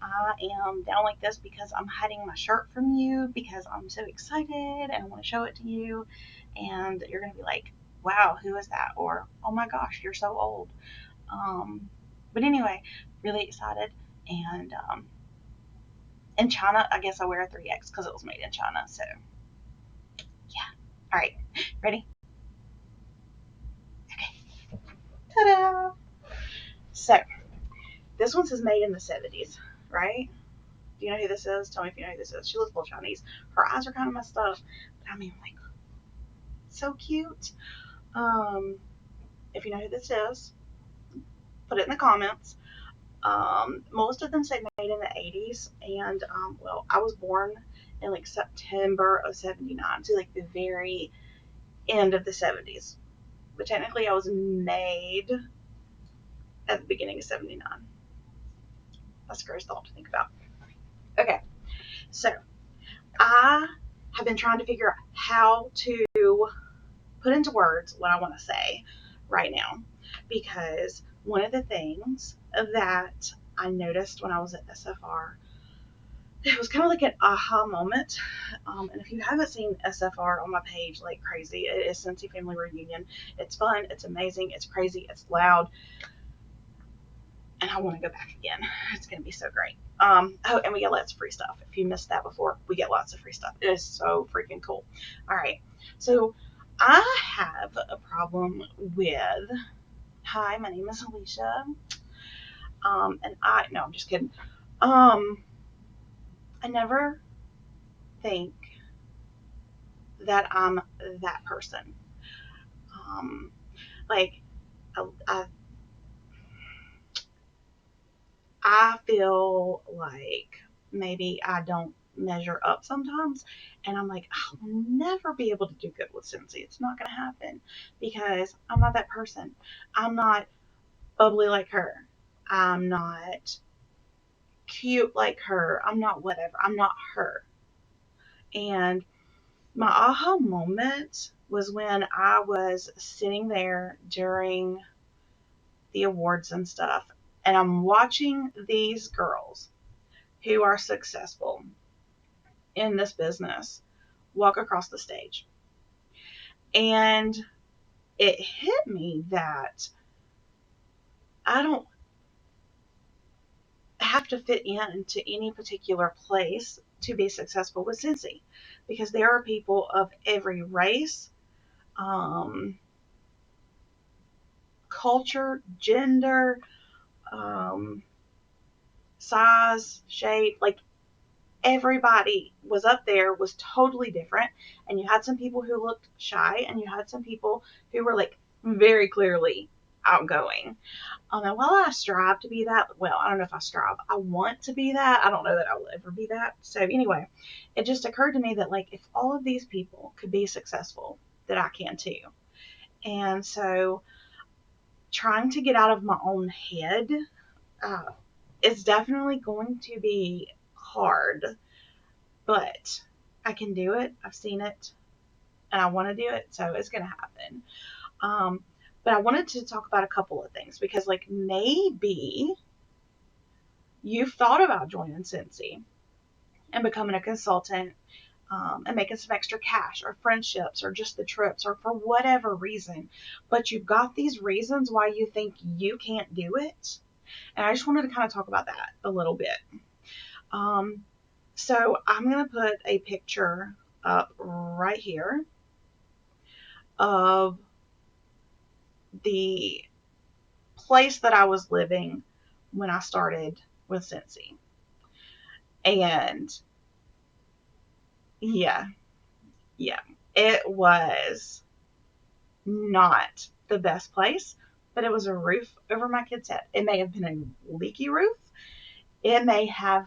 I am down like this because I'm hiding my shirt from you because I'm so excited and I want to show it to you. And you're going to be like, wow, who is that? Or, oh my gosh, you're so old. But anyway, really excited. And in China, I guess I wear a 3X because it was made in China. So, yeah. All right. Ready? Okay. Ta-da! So, this one says made in the 70s, right? Do you know who this is? Tell me if you know who this is. She looks a little Chinese. Her eyes are kind of messed up, but I mean, like, so cute. Um, if you know who this is, put it in the comments. Most of them say made in the 80s, and well, I was born in like September of '79, so like the very end of the '70s. But technically, I was made at the beginning of '79. That's a gross thought to think about. Okay, so I have been trying to figure out how to put into words what I want to say right now because one of the things that I noticed when I was at SFR, it was kind of like an aha moment. And if you haven't seen SFR on my page like crazy, it is Scentsy Family Reunion. It's fun, it's amazing, it's crazy, it's loud, and I want to go back again. It's going to be so great. Oh, and we get lots of free stuff. If you missed that before, we get lots of free stuff. It is so freaking cool. All right. So I have a problem with, hi, my name is Alicia. No, I'm just kidding. I never think that I'm that person. Um, like, I, I feel like maybe I don't measure up sometimes. And I'm like, I'll never be able to do good with Scentsy. It's not going to happen because I'm not that person. I'm not bubbly like her. I'm not cute like her. I'm not whatever. I'm not her. And my aha moment was when I was sitting there during the awards and stuff, and I'm watching these girls who are successful in this business walk across the stage. And it hit me that I don't have to fit into any particular place to be successful with Scentsy because there are people of every race, um, culture, gender, um, size, shape. Like everybody was up there was totally different. And you had some people who looked shy, and you had some people who were like very clearly outgoing. And while I strive to be that, well, I don't know if I strive. I want to be that. I don't know that I will ever be that. So anyway, it just occurred to me that like if all of these people could be successful, that I can too. And so trying to get out of my own head uh, is definitely going to be hard, but I can do it. I've seen it and I want to do it. So it's going to happen. Um, but I wanted to talk about a couple of things because, like, maybe you've thought about joining Scentsy and becoming a consultant and making some extra cash or friendships or just the trips or for whatever reason, but you've got these reasons why you think you can't do it. And I just wanted to kind of talk about that a little bit. Um, so I'm going to put a picture up right here of the place that I was living when I started with Scentsy. And yeah, yeah, it was not the best place, but it was a roof over my kid's head. It may have been a leaky roof. It may have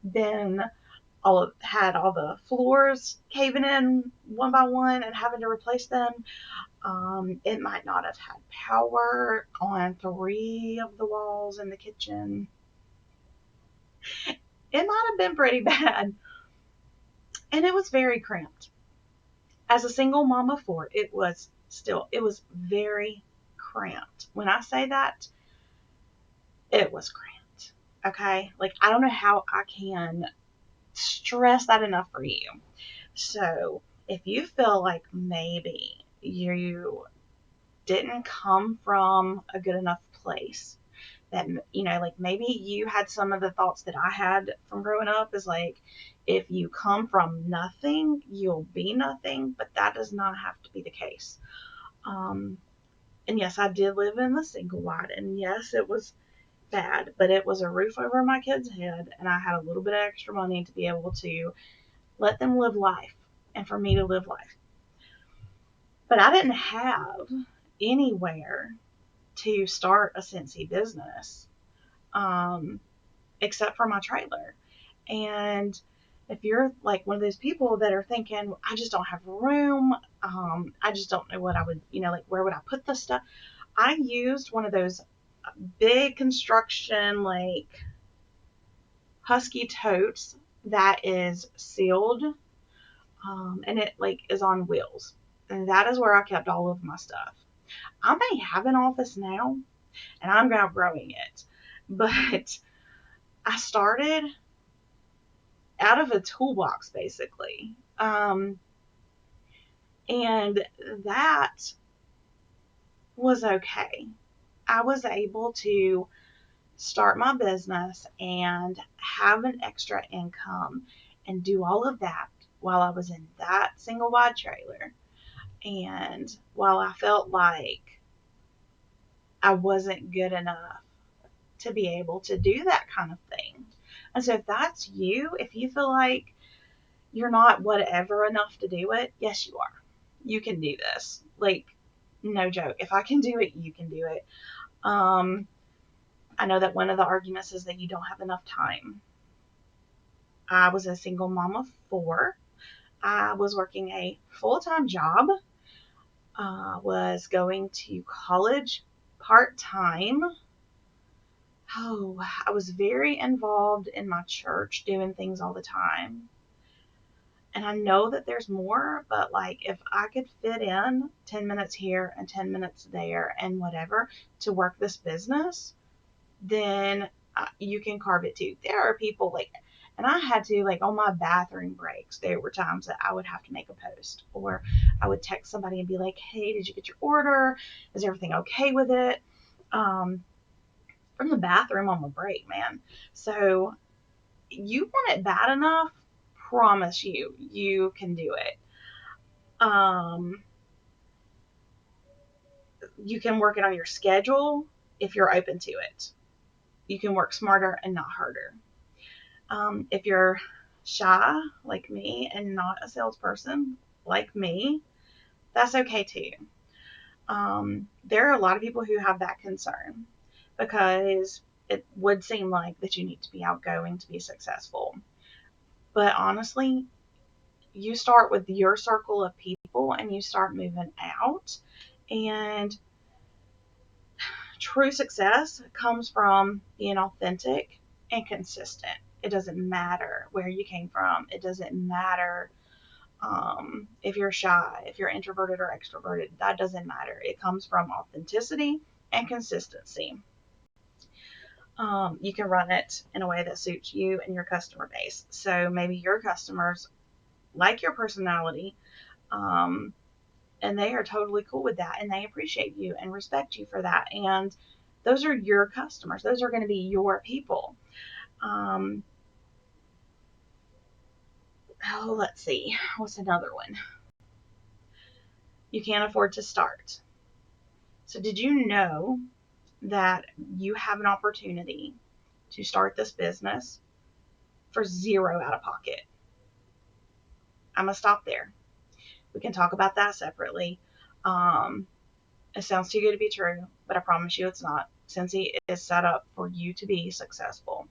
been had all the floors caving in one by one and having to replace them. It might not have had power on 3 of the walls in the kitchen. It might have been pretty bad. And it was very cramped. As a single mom of 4, it was very cramped. When I say that, it was cramped. Okay? Like, I don't know how I can stress that enough for you. So, if you feel like maybe you didn't come from a good enough place, that, like maybe you had some of the thoughts that I had from growing up, is like, if you come from nothing, you'll be nothing, but that does not have to be the case. Um, and yes, I did live in the single wide, and yes, it was bad, but it was a roof over my kid's head, and I had a little bit of extra money to be able to let them live life and for me to live life. But I didn't have anywhere to start a Scentsy business, um, except for my trailer. And if you're like one of those people that are thinking, I just don't have room, I just don't know what I would, like, where would I put the stuff? I used one of those big construction, like, husky totes that is sealed, and it like is on wheels. And that is where I kept all of my stuff. I may have an office now, and I'm outgrowing it, but I started out of a toolbox basically. And that was okay. I was able to start my business and have an extra income and do all of that while I was in that single wide trailer. And while I felt like I wasn't good enough to be able to do that kind of thing. And so if that's you, if you feel like you're not whatever enough to do it, yes, you are. You can do this. Like, no joke. If I can do it, you can do it. I know that one of the arguments is that you don't have enough time. I was a single mom of 4. I was working a full-time job. Was going to college part-time. Oh, I was very involved in my church, doing things all the time. And I know that there's more, but like, if I could fit in 10 minutes here and 10 minutes there and whatever to work this business, then you can carve it too. There are people like, and I had to, like, on my bathroom breaks, there were times that I would have to make a post, or I would text somebody and be like, hey, did you get your order? Is everything okay with it? From the bathroom on my break, man. So you want it bad enough, promise you can do it. You can work it on your schedule if you're open to it. You can work smarter and not harder. If you're shy like me and not a salesperson like me, that's okay too. There are a lot of people who have that concern because it would seem like that you need to be outgoing to be successful. But honestly, you start with your circle of people and you start moving out. And true success comes from being authentic and consistent. It doesn't matter where you came from. It doesn't matter if you're shy, if you're introverted or extroverted. That doesn't matter. It comes from authenticity and consistency. You can run it in a way that suits you and your customer base. So maybe your customers like your personality, um, and they are totally cool with that, and they appreciate you and respect you for that. And those are your customers. Those are going to be your people. Um, let's see. What's another one? You can't afford to start. So, did you know that you have an opportunity to start this business for zero out of pocket? I'm going to stop there. We can talk about that separately. Um, it sounds too good to be true, but I promise you it's not. Scentsy is set up for you to be successful.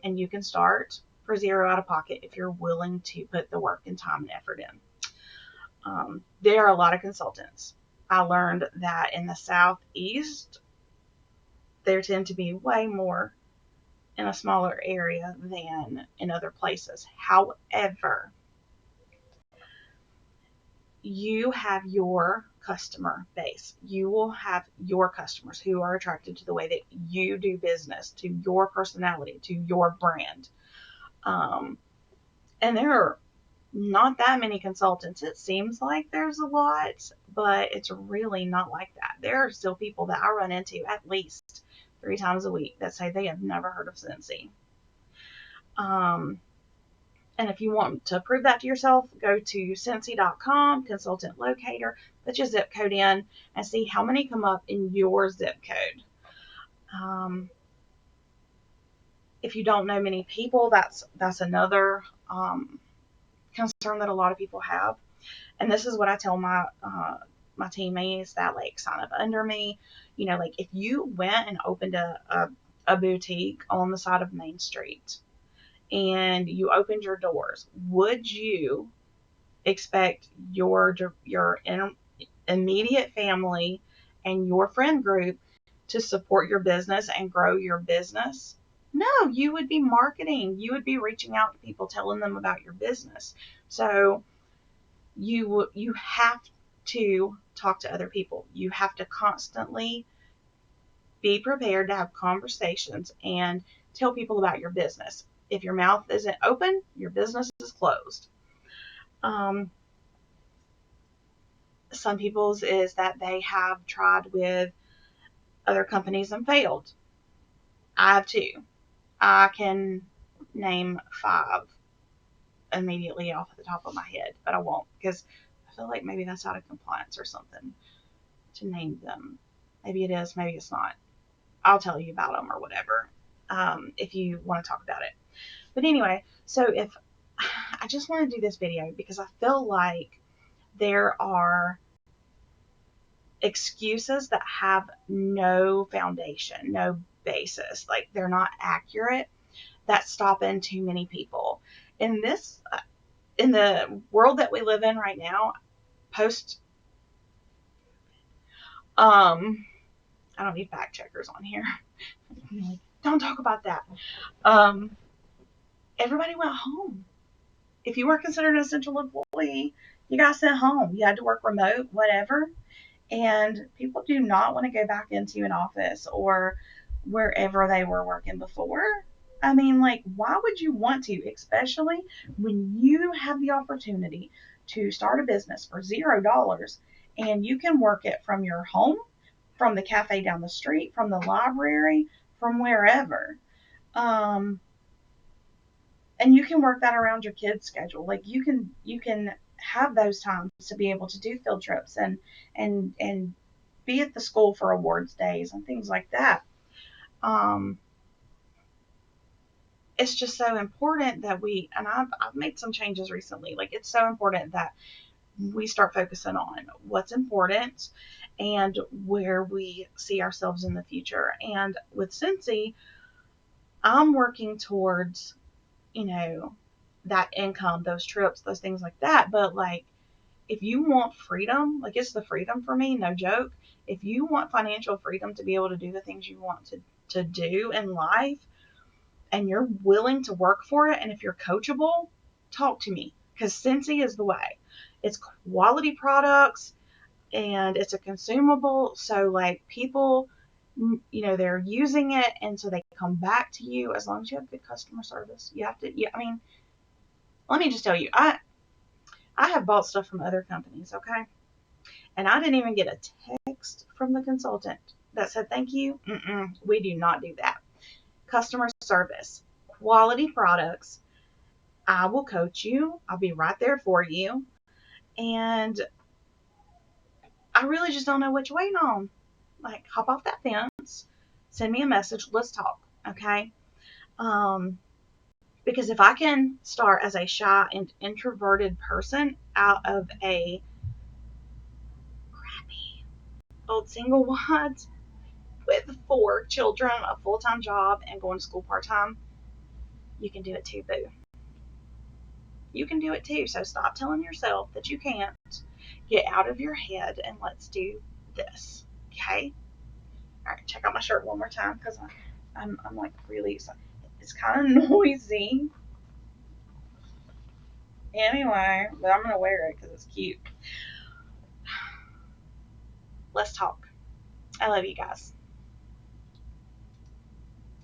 And you can start for zero out of pocket if you're willing to put the work and time and effort in. There are a lot of consultants. I learned that in the Southeast, there tend to be way more in a smaller area than in other places. However, you have your customer base. You will have your customers who are attracted to the way that you do business, to your personality, to your brand. And there are not that many consultants. It seems like there's a lot, but it's really not like that. There are still people that I run into at least 3 times a week that say they have never heard of Scentsy. And if you want to prove that to yourself, go to scentsy.com, consultant locator, put your zip code in, and see how many come up in your zip code. If you don't know many people, that's another concern that a lot of people have. And this is what I tell my teammates that like sign up under me. You know, like if you went and opened a boutique on the side of Main Street and you opened your doors, would you expect your immediate family and your friend group to support your business and grow your business? No, you would be marketing. You would be reaching out to people, telling them about your business. So you have to talk to other people. You have to constantly be prepared to have conversations and tell people about your business. If your mouth isn't open, your business is closed. Some people's is that they have tried with other companies and failed. I have too. I can name 5 immediately off the top of my head, but I won't because I feel like maybe that's out of compliance or something to name them. Maybe it is, maybe it's not. I'll tell you about them or whatever if you want to talk about it. But anyway, so if I just want to do this video because I feel like there are excuses that have no foundation, no basis, like they're not accurate, that stop in too many people. In the world that we live in right now, post I don't need fact checkers on here. Don't talk about that. Everybody went home. If you were considered an essential employee, you got sent home. You had to work remote, whatever. And people do not want to go back into an office or wherever they were working before. I mean, like, why would you want to, especially when you have the opportunity to start a business for $0 and you can work it from your home, from the cafe down the street, from the library, from wherever. And you can work that around your kids' schedule. Like you can have those times to be able to do field trips and be at the school for awards days and things like that. It's just so important that I've made some changes recently. Like it's so important that we start focusing on what's important and where we see ourselves in the future. And with Scentsy, I'm working towards, that income, those trips, those things like that. But like, if you want freedom, like it's the freedom for me, no joke. If you want financial freedom to be able to do the things you want to do in life and you're willing to work for it, and if you're coachable, talk to me because Scentsy is the way. It's quality products and it's a consumable. So like people, they're using it and so they come back to you as long as you have good customer service. You have to, I mean, let me just tell you, I have bought stuff from other companies, okay? And I didn't even get a text from the consultant that said thank you. We do not do that. Customer service, quality products. I will coach you. I'll be right there for you. And I really just don't know what you're waiting on. Like, hop off that fence, send me a message, let's talk, okay? Because if I can start as a shy and introverted person out of a crappy old single wad with 4 children, a full-time job, and going to school part-time, you can do it too, boo. You can do it too. So stop telling yourself that you can't. Get out of your head and let's do this. Okay? All right, check out my shirt one more time because I'm like really excited. It's kind of noisy. Anyway, but I'm going to wear it because it's cute. Let's talk. I love you guys.